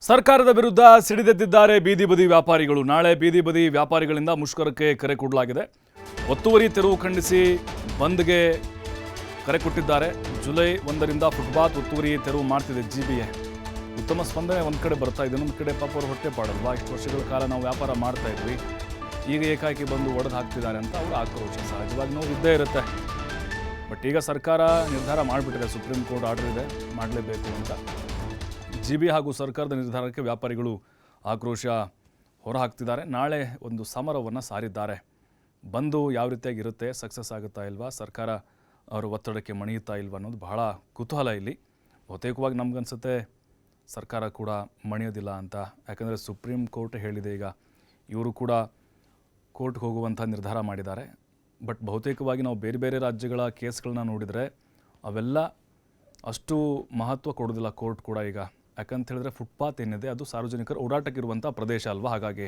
ಸರ್ಕಾರದ ವಿರುದ್ಧ ಸಿಡಿದೆದ್ದಿದ್ದಾರೆ ಬೀದಿ ಬದಿ ವ್ಯಾಪಾರಿಗಳು. ನಾಳೆ ಬೀದಿ ಬದಿ ವ್ಯಾಪಾರಿಗಳಿಂದ ಮುಷ್ಕರಕ್ಕೆ ಕರೆ ಕೊಡಲಾಗಿದೆ. ಒತ್ತುವರಿ ತೆರವು ಖಂಡಿಸಿ ಬಂದ್ಗೆ ಕರೆ ಕೊಟ್ಟಿದ್ದಾರೆ. ಜುಲೈ 1ರಿಂದ ಫುಟ್ಪಾತ್ ಒತ್ತುವರಿ ತೆರವು ಮಾಡ್ತಿದೆ ಜಿಬಿಎ. ಉತ್ತಮ ಸ್ಪಂದನೆ ಒಂದು ಕಡೆ ಬರ್ತಾ ಇದೆ, ಇನ್ನೊಂದು ಕಡೆ ಪಾಪ ಅವರು ಹೊಟ್ಟೆ ಪಾಡಲ್ವಾ, ಇಷ್ಟು ವರ್ಷಗಳ ಕಾಲ ನಾವು ವ್ಯಾಪಾರ ಮಾಡ್ತಾ ಇದ್ವಿ, ಈಗ ಏಕಾಏಕಿ ಬಂದು ಒಡೆದು ಹಾಕ್ತಿದ್ದಾರೆ ಅಂತ ಅವರು ಆಕ್ರೋಶ. ಸಹಜವಾಗಿ ನೋವು ಇದ್ದೇ ಇರುತ್ತೆ. ಬಟ್ ಈಗ ಸರ್ಕಾರ ನಿರ್ಧಾರ ಮಾಡಿಬಿಟ್ಟಿದೆ, ಸುಪ್ರೀಂ ಕೋರ್ಟ್ ಆರ್ಡರ್ ಇದೆ, ಮಾಡಲೇಬೇಕು ಅಂತ. ಜಿಬಿ ಹಾಗೂ ಸರ್ಕಾರದ ನಿರ್ಧಾರಕ್ಕೆ ವ್ಯಾಪಾರಿಗಳು ಆಕ್ರೋಶ ಹೊರಹಾಕ್ತಿದ್ದಾರೆ. ನಾಳೆ ಒಂದು ಸಮರವನ್ನು ಸಾರಿದ್ದಾರೆ. ಬಂದು ಯಾವ ರೀತಿಯಾಗಿರುತ್ತೆ, ಸಕ್ಸಸ್ ಆಗುತ್ತಾ ಇಲ್ವಾ, ಸರ್ಕಾರ ಅವರ ಒತ್ತಡಕ್ಕೆ ಮಣಿಯುತ್ತಾ ಇಲ್ವಾ ಅನ್ನೋದು ಬಹಳ ಕುತೂಹಲ ಇಲ್ಲಿ. ಬಹುತೇಕವಾಗಿ ನಮಗನ್ಸುತ್ತೆ ಸರ್ಕಾರ ಕೂಡ ಮಣಿಯೋದಿಲ್ಲ ಅಂತ. ಯಾಕಂದರೆ ಸುಪ್ರೀಂ ಕೋರ್ಟ್ ಹೇಳಿದೆ, ಈಗ ಇವರು ಕೂಡ ಕೋರ್ಟ್ಗೆ ಹೋಗುವಂಥ ನಿರ್ಧಾರ ಮಾಡಿದ್ದಾರೆ. ಬಟ್ ಬಹುತೇಕವಾಗಿ ನಾವು ಬೇರೆ ಬೇರೆ ರಾಜ್ಯಗಳ ಕೇಸ್ಗಳನ್ನ ನೋಡಿದರೆ ಅವೆಲ್ಲ ಅಷ್ಟು ಮಹತ್ವ ಕೊಡೋದಿಲ್ಲ ಕೋರ್ಟ್ ಕೂಡ ಈಗ. ಯಾಕಂತ ಹೇಳಿದ್ರೆ ಫುಟ್ಪಾತ್ ಏನಿದೆ ಅದು ಸಾರ್ವಜನಿಕರ ಓಡಾಟಕ್ಕಿರುವಂಥ ಪ್ರದೇಶ ಅಲ್ವಾ, ಹಾಗಾಗಿ